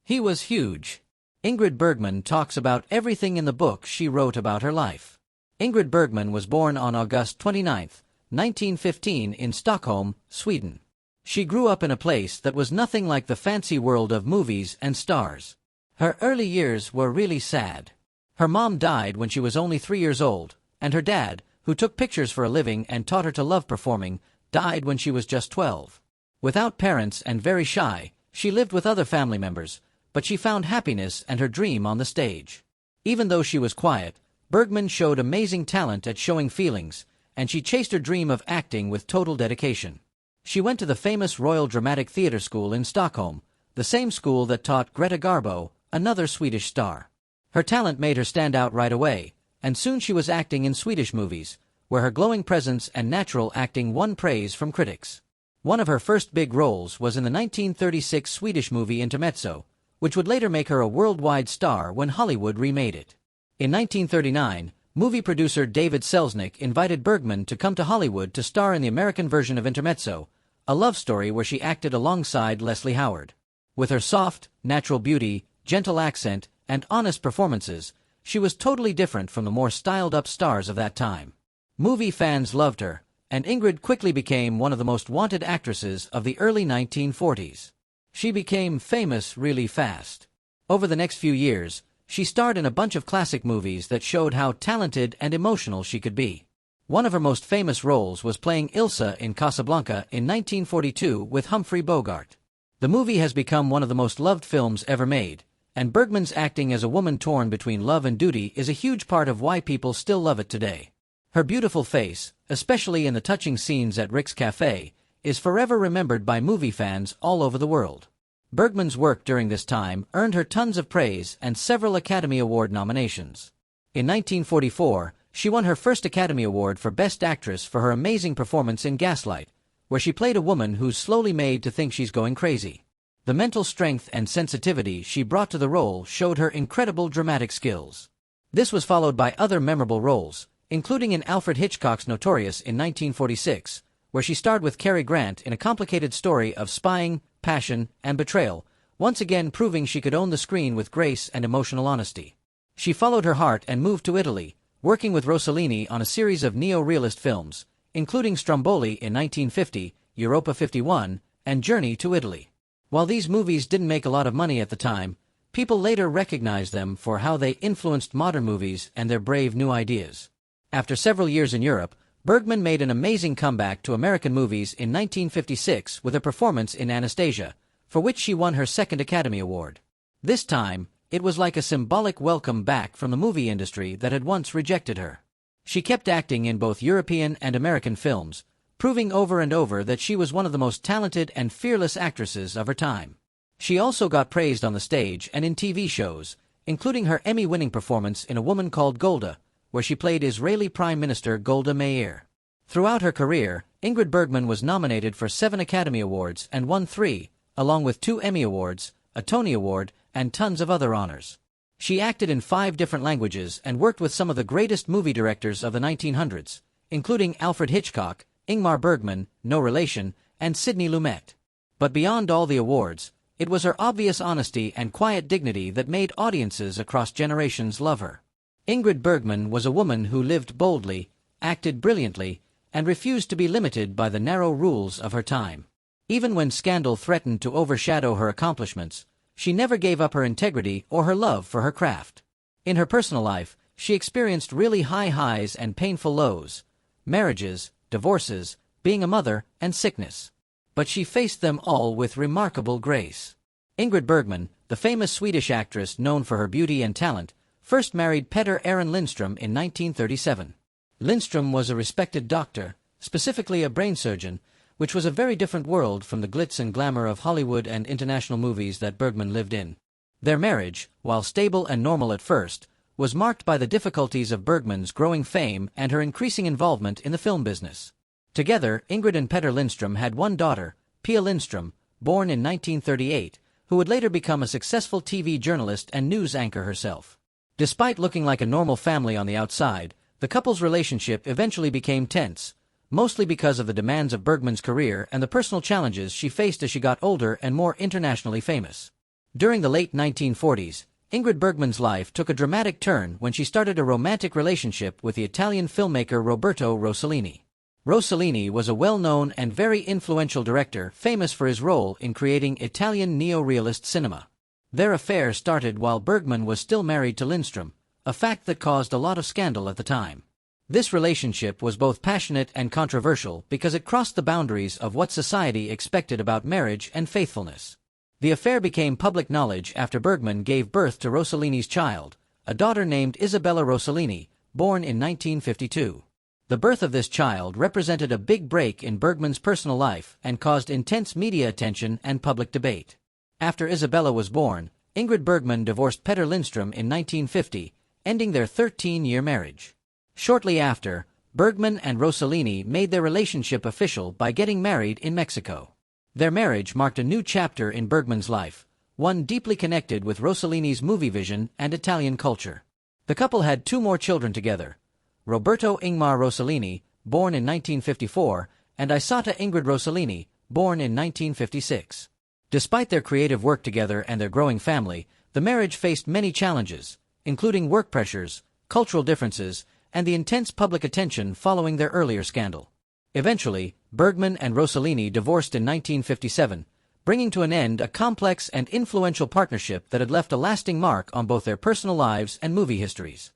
He was huge. Ingrid Bergman talks about everything in the book she wrote about her life. Ingrid Bergman was born on August 29, 1915 in Stockholm, Sweden. She grew up in a place that was nothing like the fancy world of movies and stars. Her early years were really sad. Her mom died when she was only 3 years old, and her dad, who took pictures for a living and taught her to love performing, died when she was just 12. Without parents and very shy, she lived with other family members, but she found happiness and her dream on the stage. Even though she was quiet, Bergman showed amazing talent at showing feelings, and she chased her dream of acting with total dedication. She went to the famous Royal Dramatic Theatre School in Stockholm, the same school that taught Greta Garbo, another Swedish star. Her talent made her stand out right away, and soon she was acting in Swedish movies, where her glowing presence and natural acting won praise from critics. One of her first big roles was in the 1936 Swedish movie Intermezzo, which would later make her a worldwide star when Hollywood remade it. In 1939, movie producer David Selznick invited Bergman to come to Hollywood to star in the American version of Intermezzo, a love story where she acted alongside Leslie Howard. With her soft, natural beauty, gentle accent, and honest performances, she was totally different from the more styled-up stars of that time. Movie fans loved her, and Ingrid quickly became one of the most wanted actresses of the early 1940s. She became famous really fast. Over the next few years, she starred in a bunch of classic movies that showed how talented and emotional she could be. One of her most famous roles was playing Ilsa in Casablanca in 1942 with Humphrey Bogart. The movie has become one of the most loved films ever made, and Bergman's acting as a woman torn between love and duty is a huge part of why people still love it today. Her beautiful face, especially in the touching scenes at Rick's Cafe, is forever remembered by movie fans all over the world. Bergman's work during this time earned her tons of praise and several Academy Award nominations. In 1944, she won her first Academy Award for Best Actress for her amazing performance in Gaslight, where she played a woman who's slowly made to think she's going crazy. The mental strength and sensitivity she brought to the role showed her incredible dramatic skills. This was followed by other memorable roles, including in Alfred Hitchcock's Notorious in 1946, where she starred with Cary Grant in a complicated story of spying, passion, and betrayal, once again proving she could own the screen with grace and emotional honesty. She followed her heart and moved to Italy, working with Rossellini on a series of neo-realist films, including Stromboli in 1950, Europa 51, and Journey to Italy. While these movies didn't make a lot of money at the time, people later recognized them for how they influenced modern movies and their brave new ideas. After several years in Europe, Bergman made an amazing comeback to American movies in 1956 with a performance in Anastasia, for which she won her second Academy Award. This time, it was like a symbolic welcome back from the movie industry that had once rejected her. She kept acting in both European and American films, proving over and over that she was one of the most talented and fearless actresses of her time. She also got praised on the stage and in TV shows, including her Emmy-winning performance in A Woman Called Golda, where she played Israeli Prime Minister Golda Meir. Throughout her career, Ingrid Bergman was nominated for 7 Academy Awards and won 3, along with 2 Emmy Awards, a Tony Award, and tons of other honors. She acted in 5 different languages and worked with some of the greatest movie directors of the 1900s, including Alfred Hitchcock, Ingmar Bergman, no relation, and Sidney Lumet. But beyond all the awards, it was her obvious honesty and quiet dignity that made audiences across generations love her. Ingrid Bergman was a woman who lived boldly, acted brilliantly, and refused to be limited by the narrow rules of her time. Even when scandal threatened to overshadow her accomplishments, she never gave up her integrity or her love for her craft. In her personal life, she experienced really high highs and painful lows, marriages, divorces, being a mother, and sickness. But she faced them all with remarkable grace. Ingrid Bergman, the famous Swedish actress known for her beauty and talent, first married Peter Aron Lindström in 1937. Lindström was a respected doctor, specifically a brain surgeon, which was a very different world from the glitz and glamour of Hollywood and international movies that Bergman lived in. Their marriage, while stable and normal at first, was marked by the difficulties of Bergman's growing fame and her increasing involvement in the film business. Together, Ingrid and Peter Lindström had one daughter, Pia Lindström, born in 1938, who would later become a successful TV journalist and news anchor herself. Despite looking like a normal family on the outside, the couple's relationship eventually became tense, mostly because of the demands of Bergman's career and the personal challenges she faced as she got older and more internationally famous. During the late 1940s, Ingrid Bergman's life took a dramatic turn when she started a romantic relationship with the Italian filmmaker Roberto Rossellini. Rossellini was a well-known and very influential director famous for his role in creating Italian neo-realist cinema. Their affair started while Bergman was still married to Lindström, a fact that caused a lot of scandal at the time. This relationship was both passionate and controversial because it crossed the boundaries of what society expected about marriage and faithfulness. The affair became public knowledge after Bergman gave birth to Rossellini's child, a daughter named Isabella Rossellini, born in 1952. The birth of this child represented a big break in Bergman's personal life and caused intense media attention and public debate. After Isabella was born, Ingrid Bergman divorced Peter Lindström in 1950, ending their 13-year marriage. Shortly after, Bergman and Rossellini made their relationship official by getting married in Mexico. Their marriage marked a new chapter in Bergman's life, one deeply connected with Rossellini's movie vision and Italian culture. The couple had 2 more children together, Roberto Ingmar Rossellini, born in 1954, and Isata Ingrid Rossellini, born in 1956. Despite their creative work together and their growing family, the marriage faced many challenges, including work pressures, cultural differences, and the intense public attention following their earlier scandal. Eventually, Bergman and Rossellini divorced in 1957, bringing to an end a complex and influential partnership that had left a lasting mark on both their personal lives and movie histories.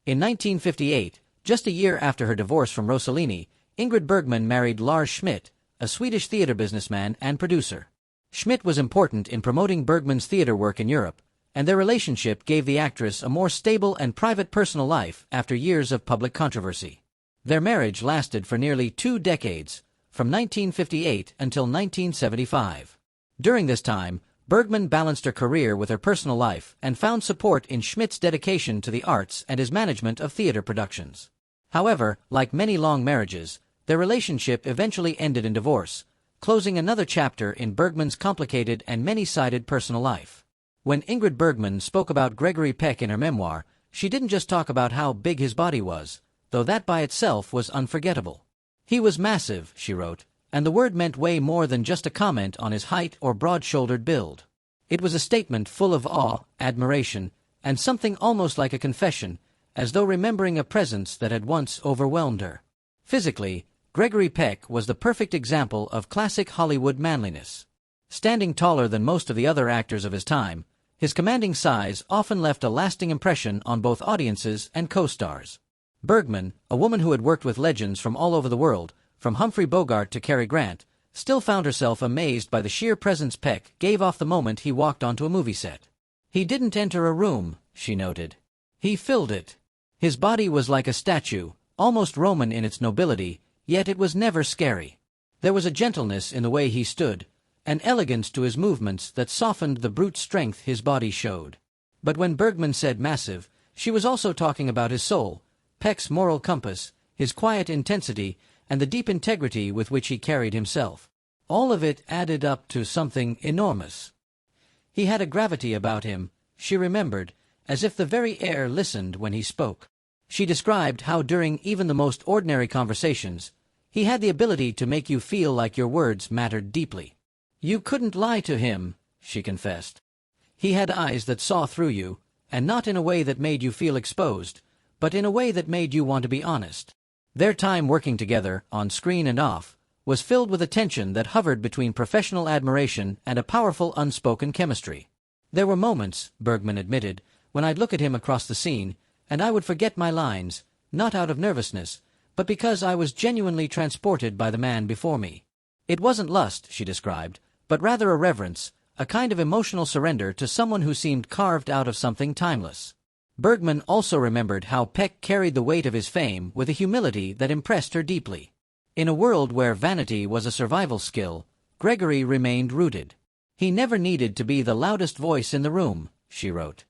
In 1958, just a year after her divorce from Rossellini, Ingrid Bergman married Lars Schmidt, a Swedish theater businessman and producer. Schmidt was important in promoting Bergman's theater work in Europe, and their relationship gave the actress a more stable and private personal life after years of public controversy. Their marriage lasted for nearly 2 decades, from 1958 until 1975. During this time, Bergman balanced her career with her personal life and found support in Schmidt's dedication to the arts and his management of theater productions. However, like many long marriages, their relationship eventually ended in divorce, closing another chapter in Bergman's complicated and many-sided personal life. When Ingrid Bergman spoke about Gregory Peck in her memoir, she didn't just talk about how big his body was, though that by itself was unforgettable. He was massive, she wrote, and the word meant way more than just a comment on his height or broad-shouldered build. It was a statement full of awe, admiration, and something almost like a confession, as though remembering a presence that had once overwhelmed her. Physically, Gregory Peck was the perfect example of classic Hollywood manliness. Standing taller than most of the other actors of his time, his commanding size often left a lasting impression on both audiences and co-stars. Bergman, a woman who had worked with legends from all over the world, from Humphrey Bogart to Cary Grant, still found herself amazed by the sheer presence Peck gave off the moment he walked onto a movie set. He didn't enter a room, she noted. He filled it. His body was like a statue, almost Roman in its nobility, yet it was never scary. There was a gentleness in the way he stood, an elegance to his movements that softened the brute strength his body showed. But when Bergman said massive, she was also talking about his soul, Peck's moral compass, his quiet intensity, and the deep integrity with which he carried himself. All of it added up to something enormous. He had a gravity about him, she remembered, as if the very air listened when he spoke. She described how during even the most ordinary conversations, he had the ability to make you feel like your words mattered deeply. You couldn't lie to him, she confessed. He had eyes that saw through you, and not in a way that made you feel exposed, but in a way that made you want to be honest. Their time working together, on screen and off, was filled with a tension that hovered between professional admiration and a powerful unspoken chemistry. There were moments, Bergman admitted, when I'd look at him across the scene, and I would forget my lines, not out of nervousness, but because I was genuinely transported by the man before me. It wasn't lust, she described, but rather a reverence, a kind of emotional surrender to someone who seemed carved out of something timeless. Bergman also remembered how Peck carried the weight of his fame with a humility that impressed her deeply. In a world where vanity was a survival skill, Gregory remained rooted. He never needed to be the loudest voice in the room, she wrote.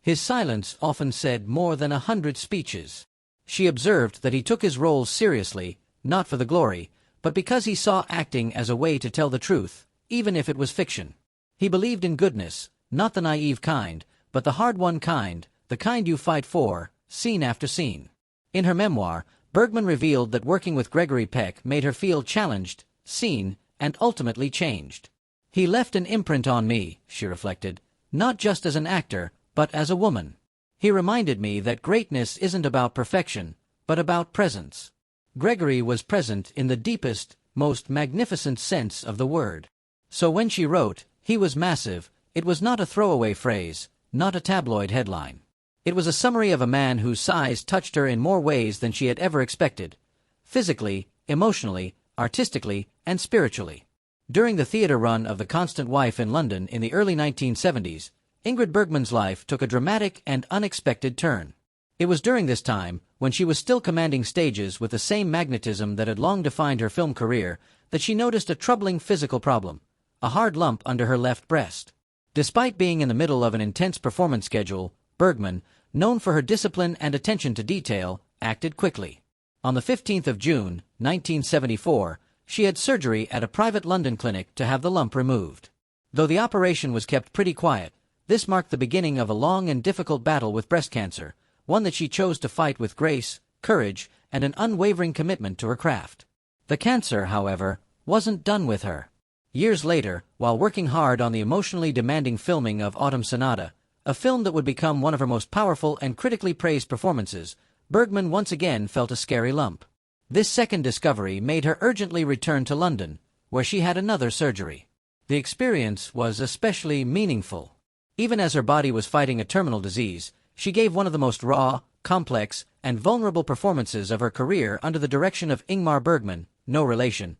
His silence often said more than 100 speeches. She observed that he took his roles seriously, not for the glory, but because he saw acting as a way to tell the truth, even if it was fiction. He believed in goodness, not the naive kind, but the hard-won kind, the kind you fight for, scene after scene. In her memoir, Bergman revealed that working with Gregory Peck made her feel challenged, seen, and ultimately changed. He left an imprint on me, she reflected, not just as an actor, but as a woman. He reminded me that greatness isn't about perfection, but about presence. Gregory was present in the deepest, most magnificent sense of the word. So when she wrote, "He was massive," it was not a throwaway phrase, not a tabloid headline. It was a summary of a man whose size touched her in more ways than she had ever expected. Physically, emotionally, artistically, and spiritually. During the theater run of The Constant Wife in London in the early 1970s, Ingrid Bergman's life took a dramatic and unexpected turn. It was during this time, when she was still commanding stages with the same magnetism that had long defined her film career, that she noticed a troubling physical problem, a hard lump under her left breast. Despite being in the middle of an intense performance schedule, Bergman, known for her discipline and attention to detail, acted quickly. On the 15th of June, 1974, she had surgery at a private London clinic to have the lump removed. Though the operation was kept pretty quiet, this marked the beginning of a long and difficult battle with breast cancer, one that she chose to fight with grace, courage, and an unwavering commitment to her craft. The cancer, however, wasn't done with her. Years later, while working hard on the emotionally demanding filming of Autumn Sonata, a film that would become one of her most powerful and critically praised performances, Bergman once again felt a scary lump. This second discovery made her urgently return to London, where she had another surgery. The experience was especially meaningful. Even as her body was fighting a terminal disease, she gave one of the most raw, complex, and vulnerable performances of her career under the direction of Ingmar Bergman, no relation,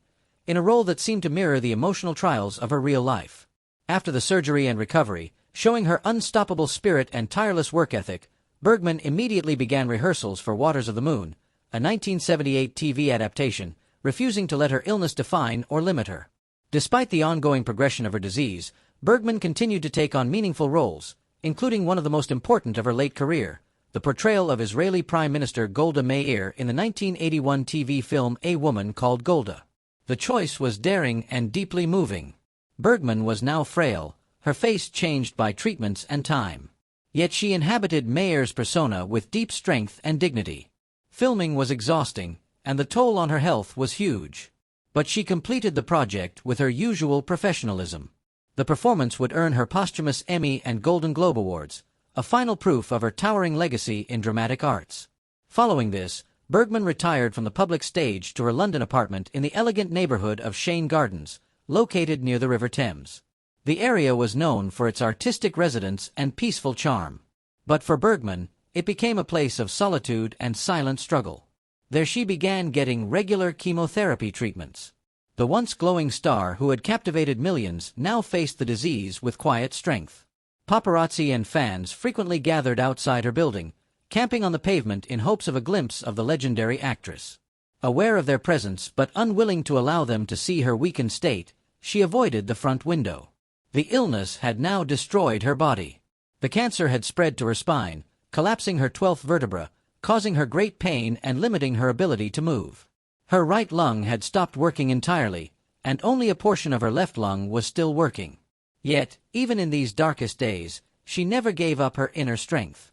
in a role that seemed to mirror the emotional trials of her real life. After the surgery and recovery, showing her unstoppable spirit and tireless work ethic, Bergman immediately began rehearsals for Waters of the Moon, a 1978 TV adaptation, refusing to let her illness define or limit her. Despite the ongoing progression of her disease, Bergman continued to take on meaningful roles, including one of the most important of her late career, the portrayal of Israeli Prime Minister Golda Meir in the 1981 TV film A Woman Called Golda. The choice was daring and deeply moving. Bergman was now frail, her face changed by treatments and time. Yet she inhabited Meir's persona with deep strength and dignity. Filming was exhausting, and the toll on her health was huge. But she completed the project with her usual professionalism. The performance would earn her posthumous Emmy and Golden Globe Awards, a final proof of her towering legacy in dramatic arts. Following this, Bergman retired from the public stage to her London apartment in the elegant neighborhood of Shane Gardens, located near the River Thames. The area was known for its artistic residence and peaceful charm. But for Bergman, it became a place of solitude and silent struggle. There she began getting regular chemotherapy treatments. The once glowing star who had captivated millions now faced the disease with quiet strength. Paparazzi and fans frequently gathered outside her building, camping on the pavement in hopes of a glimpse of the legendary actress. Aware of their presence but unwilling to allow them to see her weakened state, she avoided the front window. The illness had now destroyed her body. The cancer had spread to her spine, collapsing her 12th vertebra, causing her great pain and limiting her ability to move. Her right lung had stopped working entirely, and only a portion of her left lung was still working. Yet, even in these darkest days, she never gave up her inner strength.